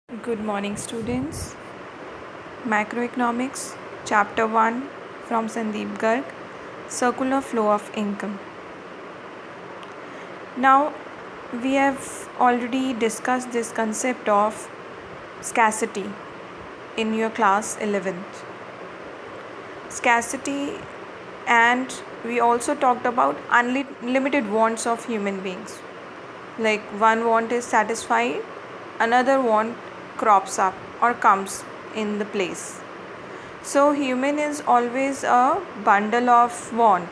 Good morning, students. Macroeconomics, Chapter 1 from Sandeep Garg, Circular Flow of Income. Now, we have already discussed this concept of scarcity in your class 11th. Scarcity, and we also talked about unlimited wants of human beings. Like one want is satisfied, another want crops up or comes in the place. So human is always a bundle of want.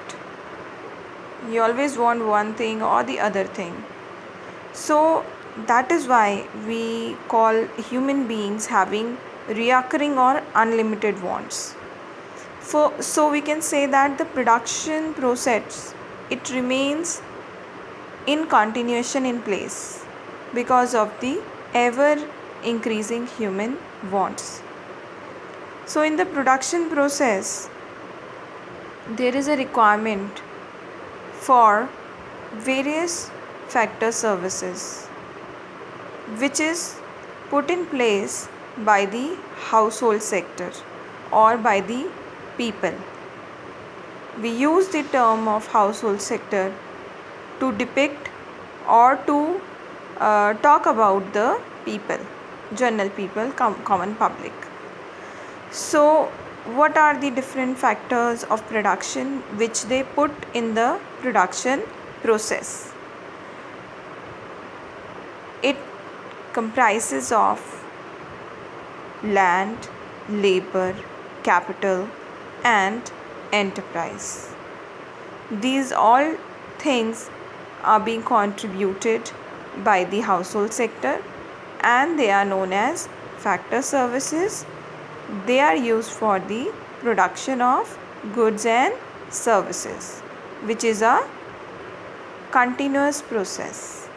You always want one thing or the other thing. So that is why we call human beings having reoccurring or unlimited wants. So we can say that the production process, it remains in continuation in place because of the ever increasing human wants. So in the production process, there is a requirement for various factor services which is put in place by the household sector or by the people. We use the term of household sector to depict or to talk about the people, general people, common public. So what are the different factors of production which they put in the production process? It comprises of land, labor, capital, and enterprise. These all things are being contributed by the household sector and they are known as factor services. They are used for the production of goods and services, which is a continuous process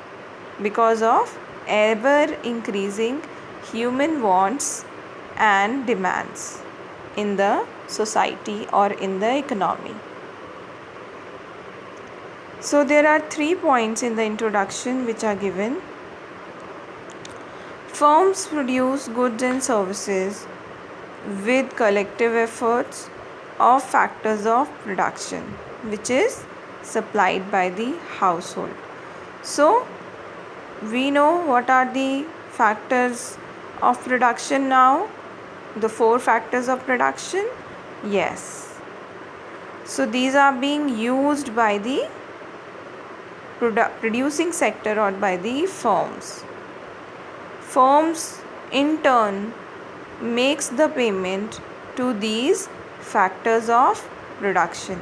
because of ever increasing human wants and demands in the society or in the economy. So there are 3 points in the introduction which are given. Firms produce goods and services with collective efforts of factors of production which is supplied by the household. So we know what are the factors of production now, the 4 factors of production. Yes, so these are being used by the producing sector or by the firms. Firms in turn makes the payment to these factors of production.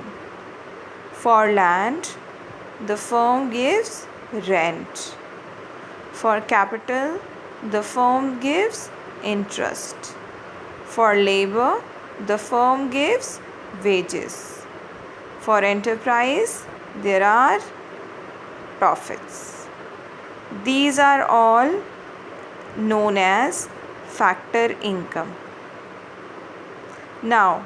For land, the firm gives rent. For capital, the firm gives interest. For labor, the firm gives wages. For enterprise, there are profits. These are all known as factor income. Now,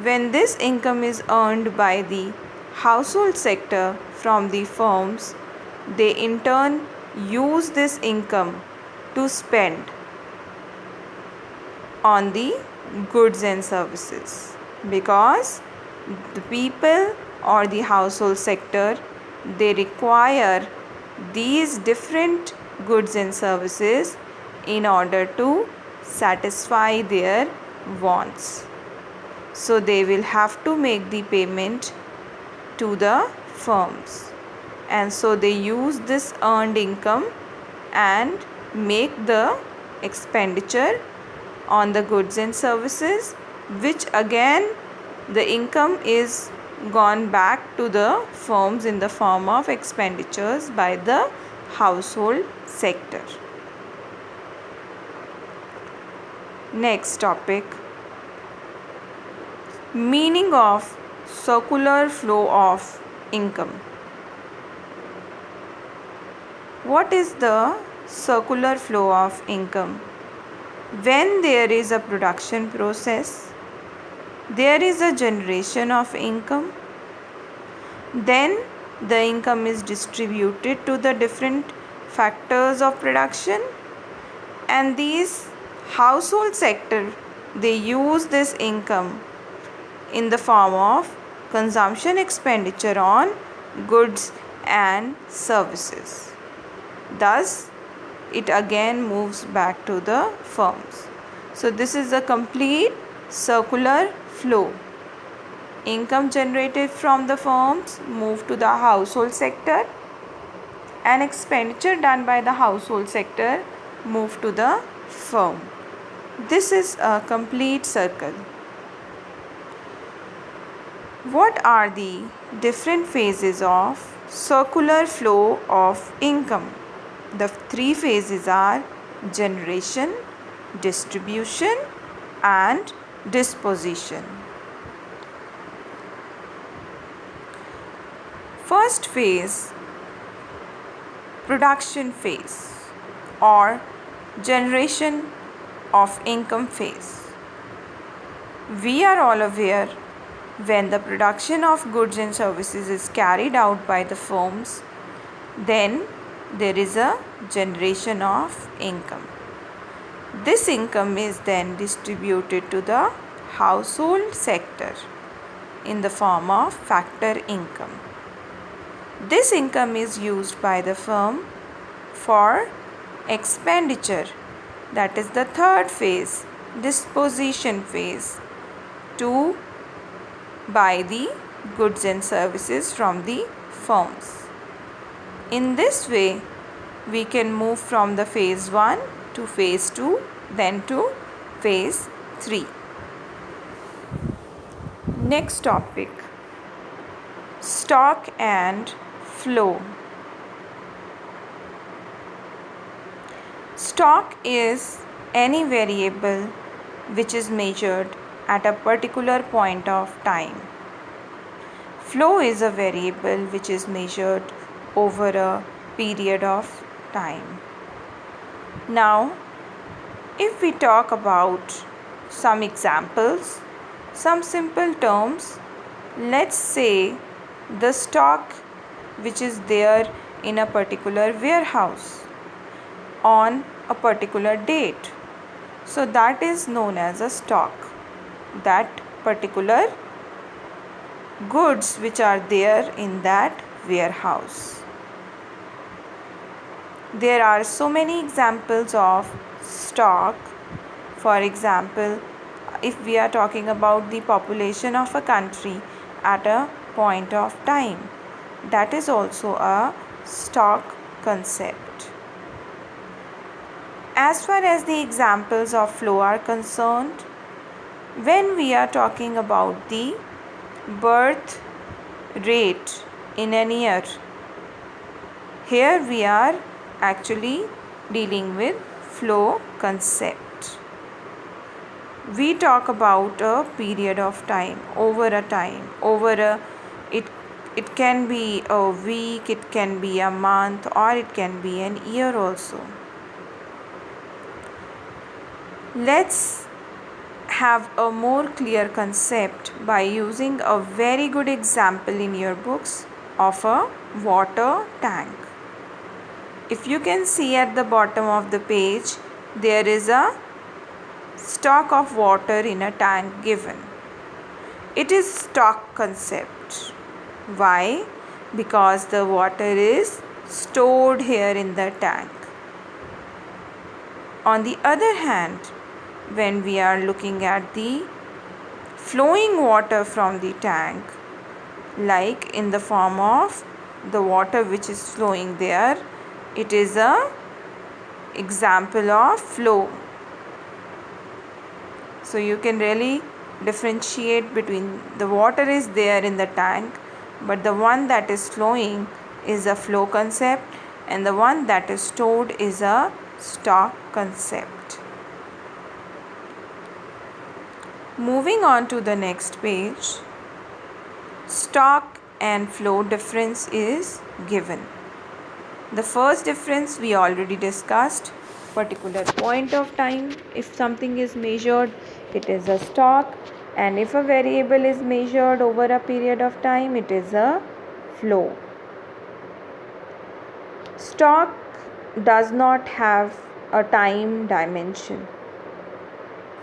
when this income is earned by the household sector from the firms, they in turn use this income to spend on the goods and services because the people or the household sector, they require these different goods and services in order to satisfy their wants. So they will have to make the payment to the firms, and so they use this earned income and make the expenditure on the goods and services, which again the income is gone back to the firms in the form of expenditures by the household sector. Next topic, meaning of circular flow of income. What is the circular flow of income? When there is a production process, there is a generation of income, then the income is distributed to the different factors of production And these household sector, they use this income in the form of consumption expenditure on goods and services. Thus, it again moves back to the firms. So this is a complete circular flow. Income generated from the firms move to the household sector, and expenditure done by the household sector move to the firm. This is a complete circle. What are the different phases of circular flow of income? The three phases are generation, distribution, and disposition. First phase, production phase or generation of income phase. We are all aware, when the production of goods and services is carried out by the firms, then there is a generation of income. This income is then distributed to the household sector in the form of factor income. This income is used by the firm for expenditure, that is the third phase, disposition phase, to buy the goods and services from the firms. In this way, we can move from the phase 1 to phase 2, then to phase 3. Next topic, stock and flow. Stock is any variable which is measured at a particular point of time. Flow is a variable which is measured over a period of time. Now, if we talk about some examples, some simple terms, let's say the stock which is there in a particular warehouse on a particular date. So that is known as a stock. That particular goods which are there in that warehouse. There are so many examples of stock. For example, if we are talking about the population of a country at a point of time, that is also a stock concept. As far as the examples of flow are concerned, when we are talking about the birth rate in an year, here we are actually dealing with flow concept. We talk about a period of time, over a time, it can be a week, it can be a month, or it can be an year also. Let's have a more clear concept by using a very good example in your books of a water tank. If you can see at the bottom of the page, there is a stock of water in a tank given. It is stock concept. Why? Because the water is stored here in the tank. On the other hand, when we are looking at the flowing water from the tank, like in the form of the water which is flowing there, it is a example of flow. So you can really differentiate between the water is there in the tank, but the one that is flowing is a flow concept, and the one that is stored is a stock concept. Moving on to the next page, stock and flow difference is given. The first difference we already discussed, particular point of time. If something is measured, it is a stock, and if a variable is measured over a period of time, it is a flow. Stock does not have a time dimension.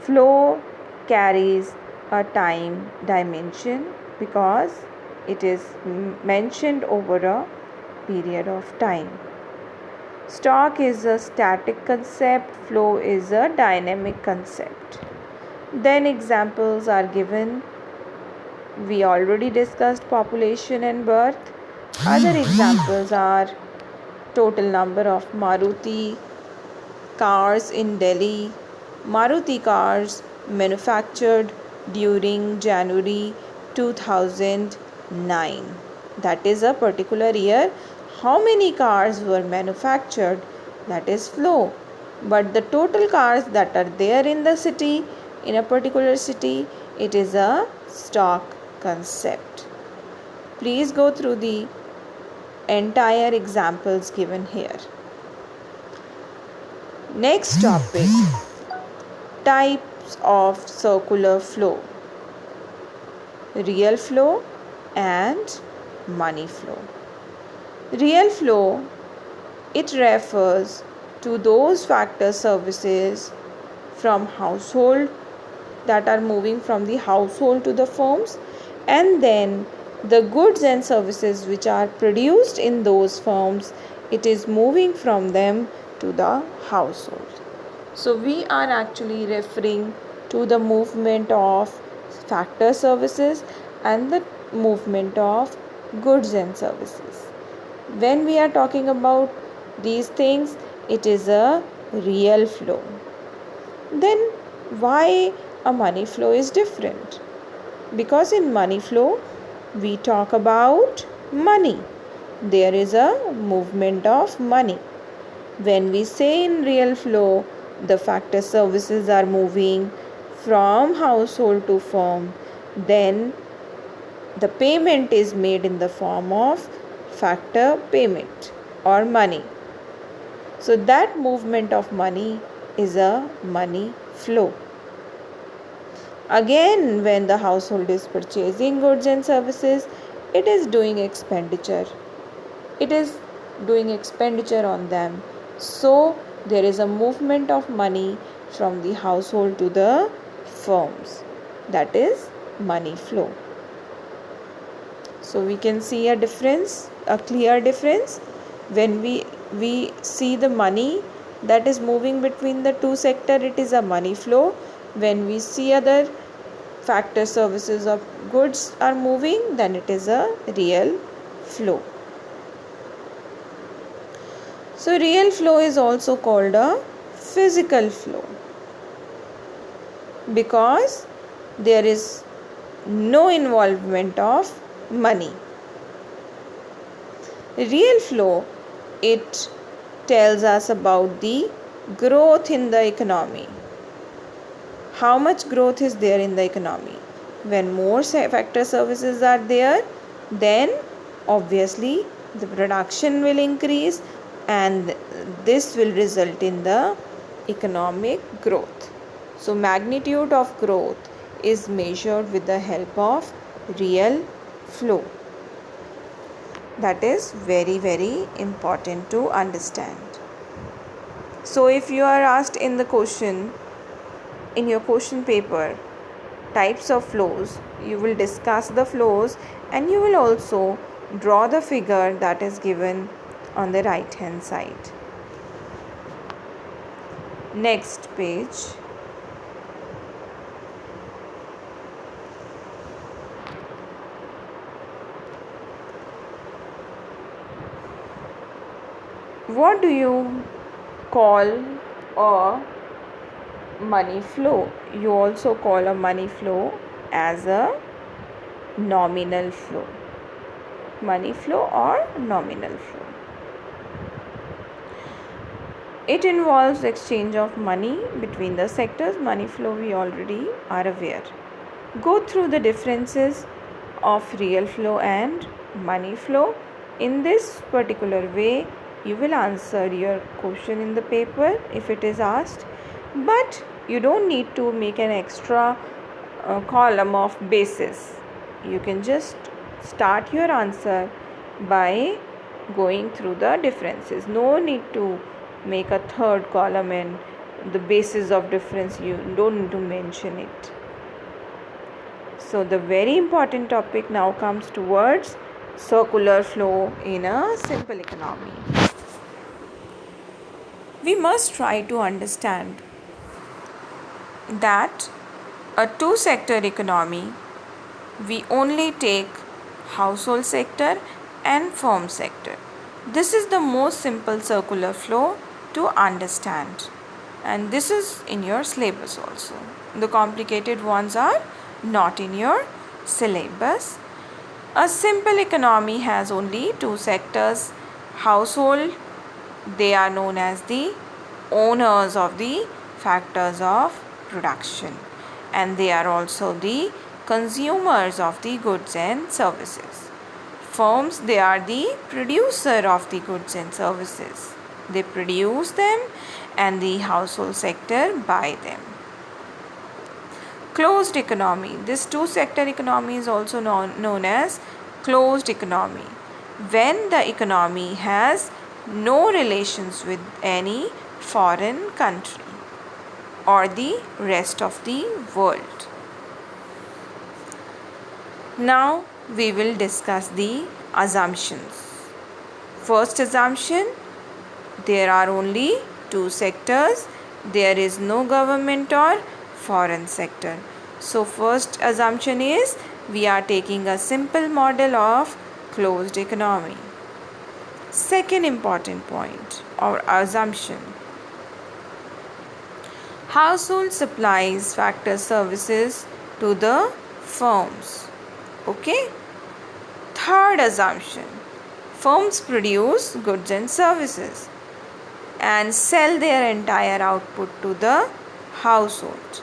Flow carries a time dimension because it is mentioned over a period of time. Stock is a static concept, flow is a dynamic concept. Then examples are given. We already discussed population and birth. Other examples are total number of Maruti cars in Delhi. Maruti cars manufactured during January 2009. That is a particular year. How many cars were manufactured? That is flow. But the total cars that are there in the city, in a particular city, it is a stock concept. Please go through the entire examples given here. Next topic, types of circular flow. Real flow and money flow. Real flow, it refers to those factor services from household that are moving from the household to the firms, and then the goods and services which are produced in those firms, it is moving from them to the household. So we are actually referring to the movement of factor services and the movement of goods and services. When we are talking about these things, it is a real flow. Then why a money flow is different? Because in money flow, we talk about money. There is a movement of money. When we say in real flow, the factor services are moving from household to firm, then the payment is made in the form of factor payment or money. So that movement of money is a money flow. Again, when the household is purchasing goods and services, it is doing expenditure. It is doing expenditure on them. So there is a movement of money from the household to the firms. That is money flow. So we can see a difference, a clear difference. When we see the money that is moving between the two sectors, it is a money flow. When we see other factor services of goods are moving, then it is a real flow. So real flow is also called a physical flow because there is no involvement of money. Real flow, it tells us about the growth in the economy. How much growth is there in the economy? When more factor services are there, then obviously the production will increase and this will result in the economic growth. So magnitude of growth is measured with the help of real flow. That is very, very important to understand. So if you are asked in the question, in your question paper, types of flows, you will discuss the flows and you will also draw the figure that is given on the right hand side. Next page. What do you call a money flow? You also call a money flow as a nominal flow. Money flow or nominal flow. It involves exchange of money between the sectors. Money flow we already are aware. Go through the differences of real flow and money flow. In this particular way, you will answer your question in the paper if it is asked, but you don't need to make an extra column of basis. You can just start your answer by going through the differences. No need to make a third column and the basis of difference you don't need to mention it. So the very important topic now comes towards circular flow in a simple economy. We must try to understand that a two-sector economy, we only take household sector and firm sector. This is the most simple circular flow to understand, and this is in your syllabus also. The complicated ones are not in your syllabus. A simple economy has only two sectors. Household, they are known as the owners of the factors of production, and they are also the consumers of the goods and services. Firms, they are the producer of the goods and services. They produce them, and the household sector buy them. Closed economy. This two-sector economy is also known as closed economy, when the economy has no relations with any foreign country or the rest of the world. Now we will discuss the assumptions. First assumption, there are only two sectors. There is no government or foreign sector. So first assumption is we are taking a simple model of closed economy. Second important point or assumption, household supplies factor services to the firms. Okay. Third assumption, firms produce goods and services and sell their entire output to the household.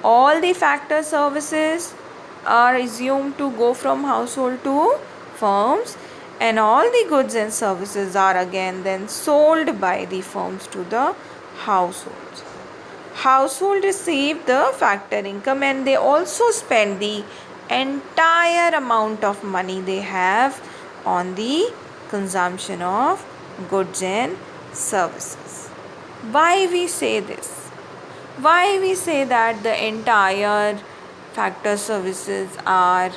All the factor services are assumed to go from household to firms, and all the goods and services are again then sold by the firms to the household. Household receive the factor income, and they also spend the entire amount of money they have on the consumption of goods and services. Why we say this? Why we say that the entire factor services are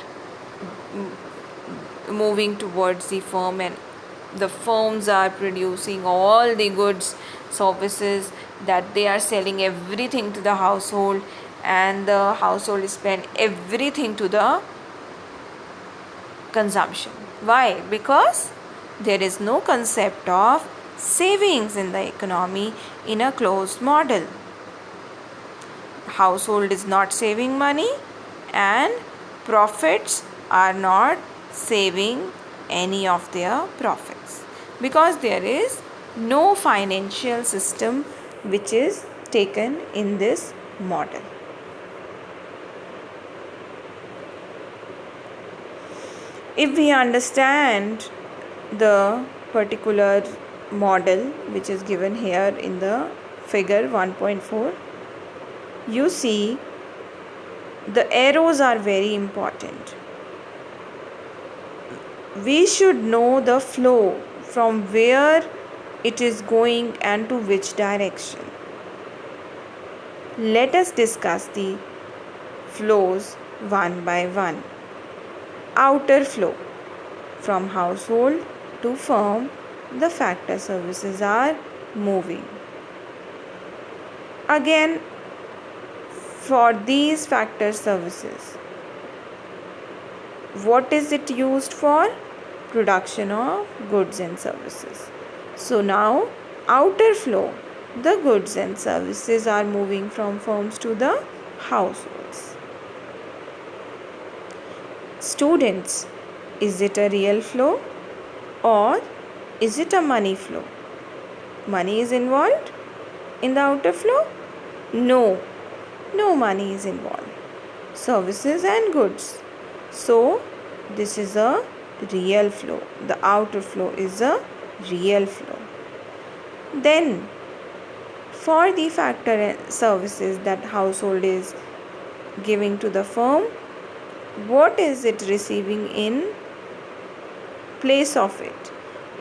moving towards the firm, and the firms are producing all the goods, services, that they are selling everything to the household, and the household spend everything to the consumption. Why? Because there is no concept of savings in the economy in a closed model. Household is not saving money, and profits are not saving any of their profits, because there is no financial system which is taken in this model. If we understand the particular model which is given here in the figure 1.4, you see the arrows are very important. We should know the flow from where it is going and to which direction. Let us discuss the flows one by one. Outer flow, from household to firm, the factor services are moving. Again, for these factor services, what is it used for? Production of goods and services. So now, outer flow, the goods and services are moving from firms to the households. Students, is it a real flow or is it a money flow? Money is involved in the outer flow? No, no money is involved. Services and goods. So, this is a real flow. The outer flow is a real flow. Then, for the factor services that household is giving to the firm, what is it receiving in place of it?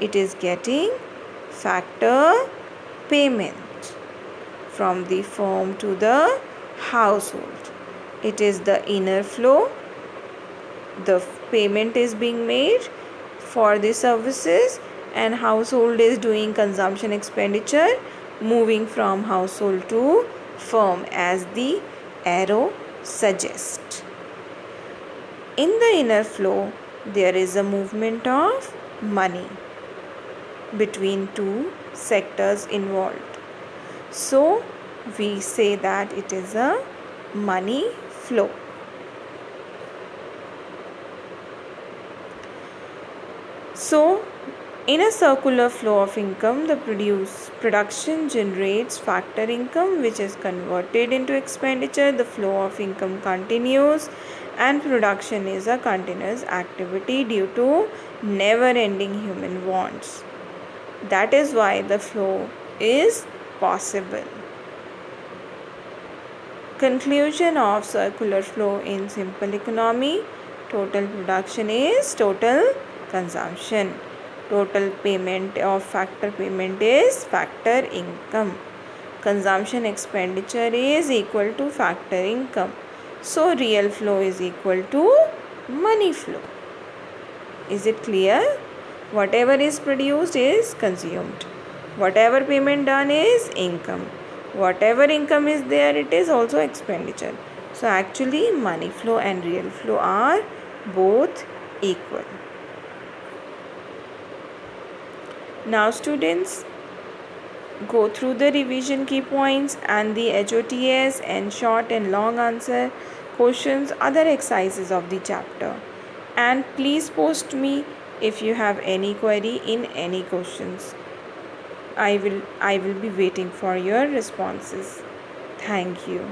It is getting factor payment from the firm to the household. It is the inner flow. The payment is being made for the services, and household is doing consumption expenditure, moving from household to firm as the arrow suggests. In the inner flow, there is a movement of money between two sectors involved. So, we say that it is a money flow. So, in a circular flow of income, the production generates factor income, which is converted into expenditure. The flow of income continues, and production is a continuous activity due to never-ending human wants. That is why the flow is possible. Conclusion of circular flow in simple economy: total production is total consumption. Total payment of factor payment is factor income. Consumption expenditure is equal to factor income. So real flow is equal to money flow. Is it clear? Whatever is produced is consumed. Whatever payment done is income. Whatever income is there, it is also expenditure. So actually money flow and real flow are both equal. Now students, go through the revision key points and the HOTS and short and long answer questions, other exercises of the chapter, and please post me if you have any query in any questions. I will be waiting for your responses. Thank you.